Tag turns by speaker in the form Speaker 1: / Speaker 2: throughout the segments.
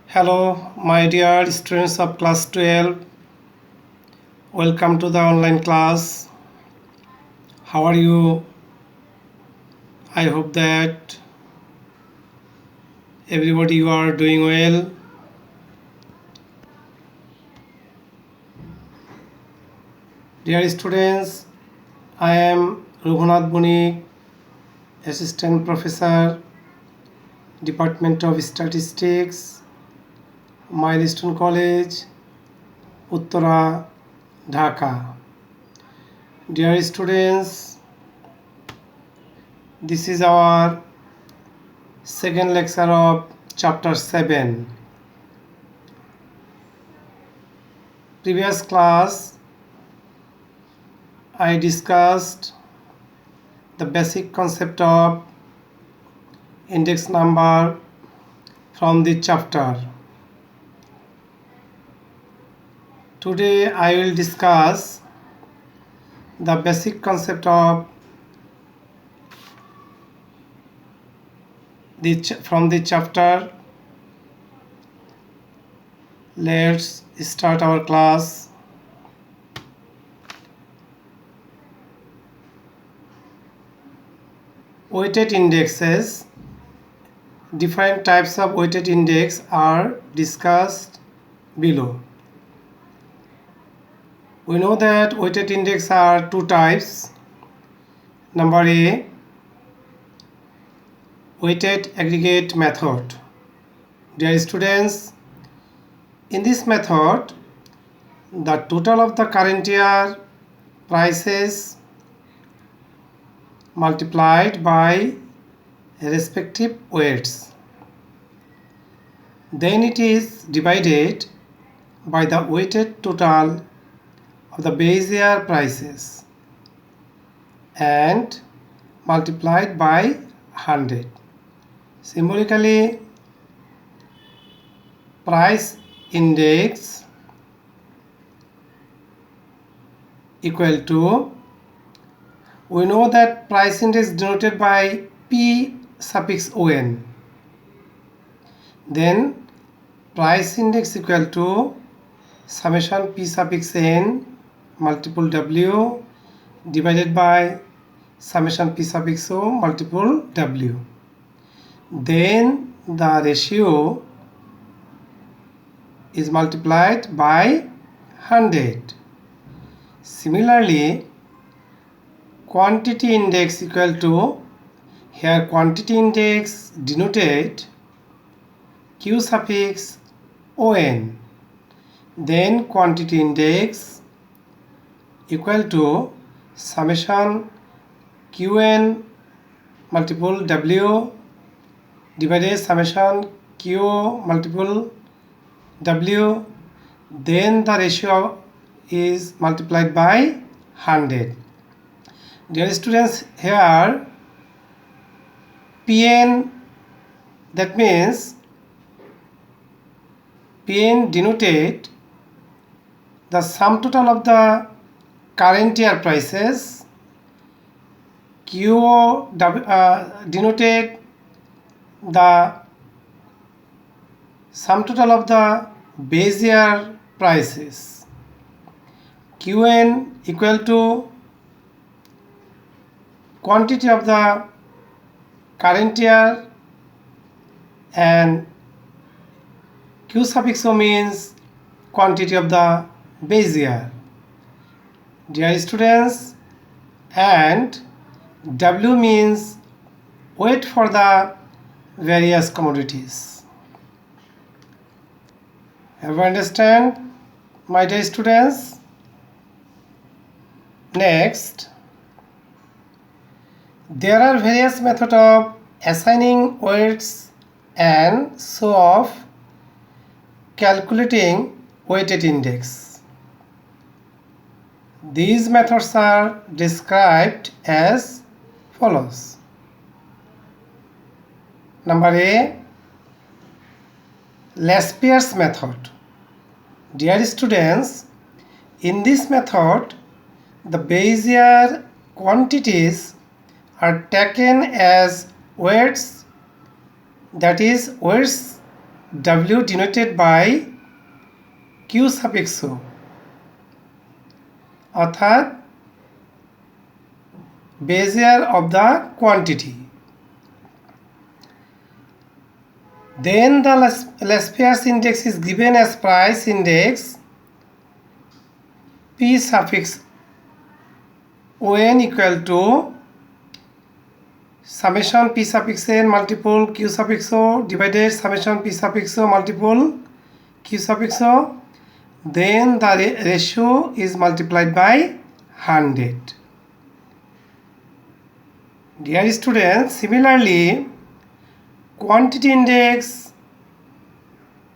Speaker 1: Hello, my dear students of class 12. Welcome to the online class. How are you? I hope that everybody you are doing well. Dear students, I am Raghunath Bunik, Assistant Professor, Department of Statistics, Milestone College, Uttara, Dhaka. Dear students, this is our second lecture of chapter 7. Previous class I discussed the basic concept of index number from the chapter. Today I will discuss the basic concept of from the chapter. Let's start our class. Weighted indexes. Different types of weighted index are discussed below. We know that weighted index are two types. Number A, weighted aggregate method. Dear students, in this method, the total of the current year prices multiplied by respective weights. Then it is divided by the weighted total of the base year prices and multiplied by 100. Symbolically, price index equal to, we know that price index denoted by P suffix on. Then price index equal to summation P suffix n multiple W divided by summation P suffix O multiple W. Then the ratio is multiplied by 100. Similarly, quantity index equal to, here quantity index denoted Q suffix on. Then quantity index equal to summation Qn multiple W divided summation Q multiple W. Then the ratio is multiplied by 100. Dear students, here Pn, that means Pn denoted the sum total of the current year prices. Qo denoted the sum total of the base year prices. Qn equal to quantity of the current year and Q suffix O means quantity of the base year. Dear students, and W means weight for the various commodities. Have you understand, my dear students? Next, there are various methods of assigning weights and so of calculating weighted index. These methods are described as follows. Number A, Laspier's method. Dear students, in this method, the base year quantities are taken as weights, that is weights W denoted by Q suffix O, অর্থাৎ Bezier of the quantity. Then the Laspers index is given as price index P suffix On equal to summation P suffix N multiple Q suffix O divided summation P suffix O multiple Q suffix O. Then the ratio is multiplied by 100. Dear students, similarly, quantity index,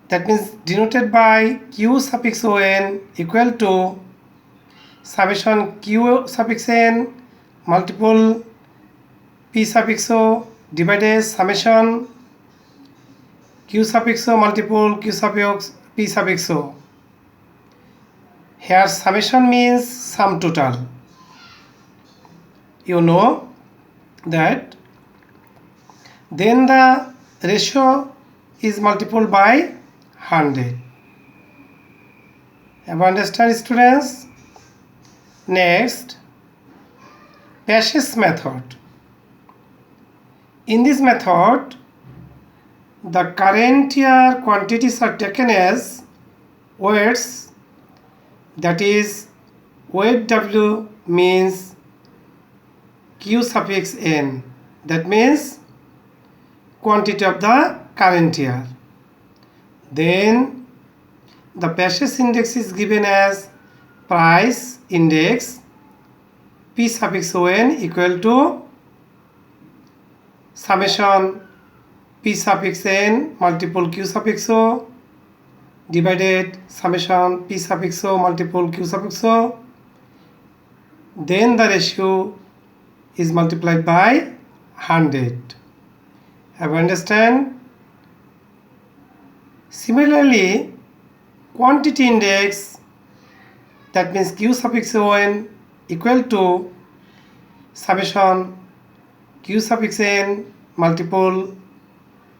Speaker 1: that means denoted by Q suffix On equal to summation Q suffix N multiple P suffix O divided summation Q suffix O multiple Q suffix P suffix O. Here summation means sum total. You know that. Then the ratio is multiplied by 100. Have you understand, students? Next, Pasch's method. In this method, the current year quantities are taken as weights, that is weight W means Q suffix N, that means quantity of the current year. Then the Pasch's index is given as price index P suffix On equal to summation P suffix N multiple Q suffix O divided summation P suffix O multiple Q suffix O. Then the ratio is multiplied by 100. Have you understand? Similarly, quantity index, that means Q suffix On equal to summation Q suffix N multiple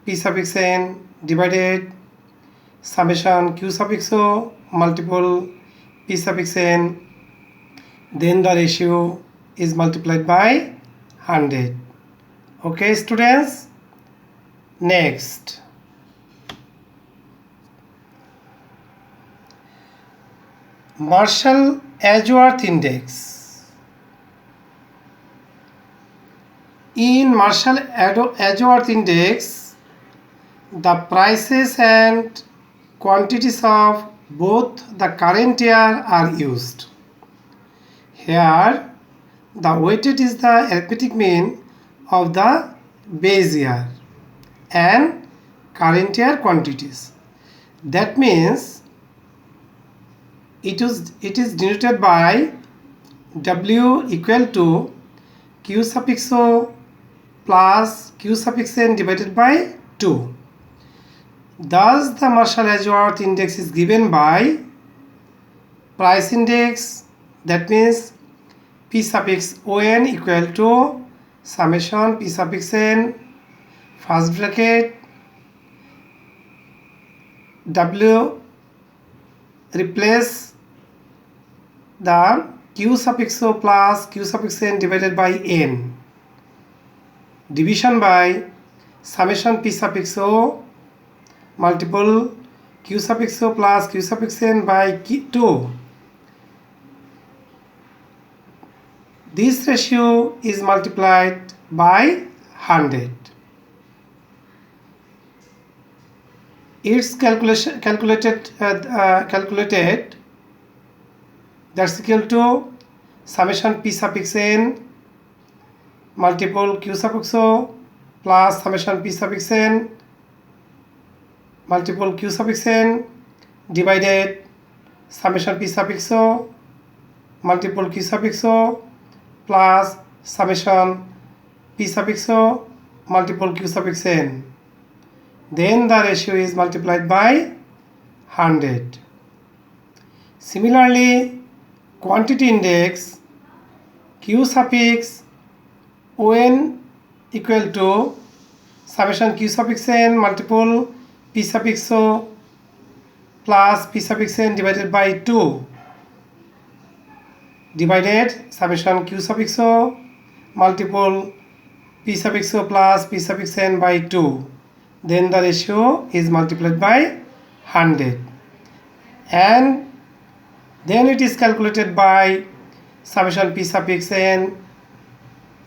Speaker 1: P suffix N divided summation Q suffix O multiple P suffix N. Then the ratio is multiplied by 100. Okay, students? Next, Marshall-Ashworth index. In Marshall-Ashworth index, the prices and quantities of both the current year are used. Here, the weighted is the arithmetic mean of the base year and current year quantities. That means it is denoted by W equal to Q suffix O plus Q suffix N divided by 2. Thus the Marshall-Ashworth index is given by price index, that means P suffix On equal to summation P suffix N first bracket W replace the Q suffix O plus Q suffix N divided by N, division by summation P suffix O multiple Q suffix O plus Q suffix N by 2. This ratio is multiplied by 100. It's calculated that's equal to summation P suffix N multiple Q suffix O plus summation P suffix N multiple Q suffix N divided summation P suffix O multiple Q suffix O plus summation P suffix O multiple Q suffix N. Then the ratio is multiplied by 100. Similarly, quantity index Q suffix On equal to summation Q suffix N multiple p suffix o plus p suffix n divided by 2 divided summation q suffix o multiple p suffix o plus p suffix n by 2. Then the ratio is multiplied by 100, and then it is calculated by summation p suffix n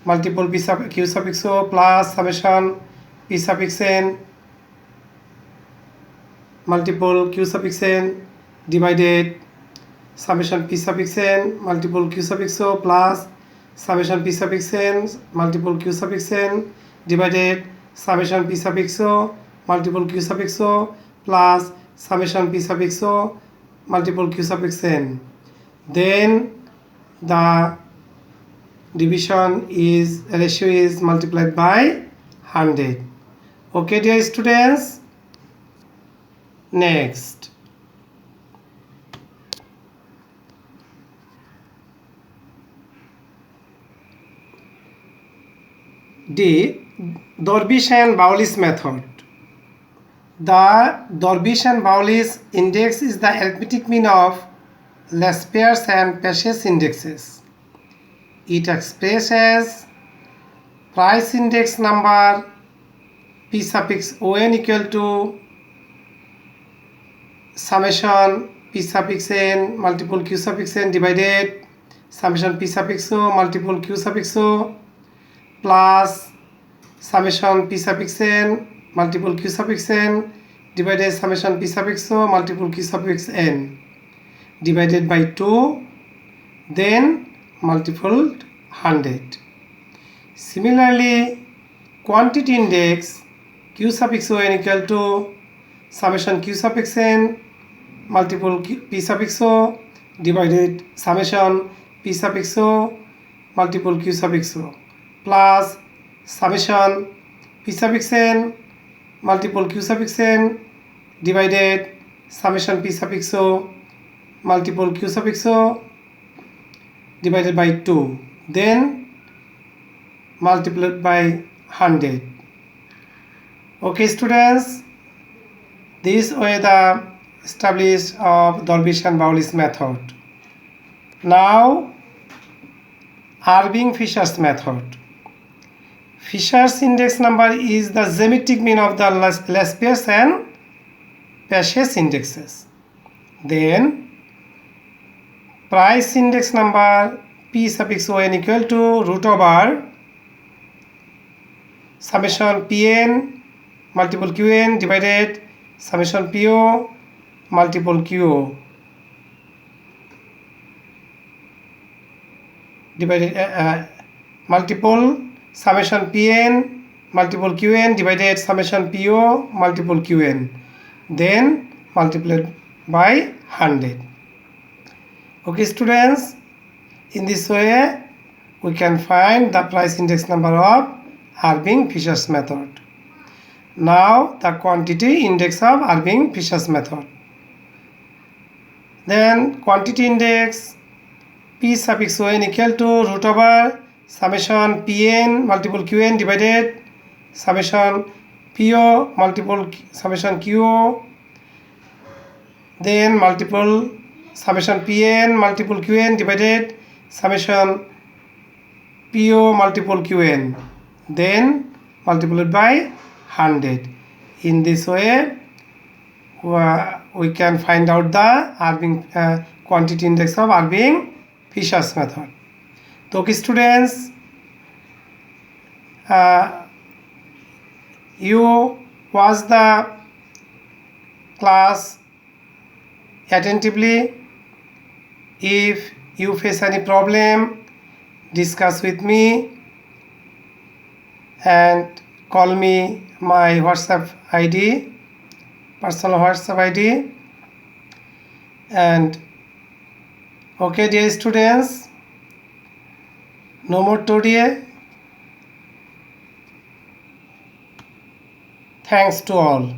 Speaker 1: multiple q suffix o plus summation p suffix n multiple q suffix n divided summation p suffix n multiple q suffix o plus summation p suffix n multiple q suffix n divided summation p suffix o multiple q suffix o plus summation p suffix o multiple q suffix n. Then the division is ratio is multiplied by 100. Okay, dear students. Next, D. Dorbish and Bowley's method. The Dorbish and Bowley's index is the arithmetic mean of Laspeyres and Pache's indexes. It expresses price index number p suffix on equal to summation p suffix n multiple q suffix n divided summation p suffix o multiple q suffix o plus summation p suffix n multiple q suffix n divided summation p suffix o multiple q suffix n divided by 2, then multiplied 100. Similarly, quantity index q suffix o n equal to summation q suffix n multiple p suffix o divided summation p suffix o multiple q suffix o plus summation p suffix n multiple q suffix n divided summation p suffix o multiple q suffix o divided by 2, then multiplied by 100. Okay, students, this way the established of Dorbish and Bowley's method. Now, Irving-Fisher's method. Fisher's index number is the geometric mean of the Laspeyres and Pache's indexes. Then price index number p suffix o n equal to root over summation pn multiple qn divided summation po multiple qo divided multiple summation pn multiple qn divided summation po multiple qn, then multiplied by 100. Okay, students, in this way we can find the price index number of Irving-Fisher's method. Now the quantity index of Irving-Fisher's method. Then quantity index p suffix o n equal to root over summation pn multiple qn divided summation po multiple summation qo, then multiple summation pn multiple qn divided summation po multiple qn, then multiplied by 100. In this way we can find out the Irving quantity index of Irving-Fisher's method. So okay, students, you watch the class attentively. If you face any problem, discuss with me and call me my WhatsApp ID, personal WhatsApp ID. And okay, dear students, no more today. Thanks to all.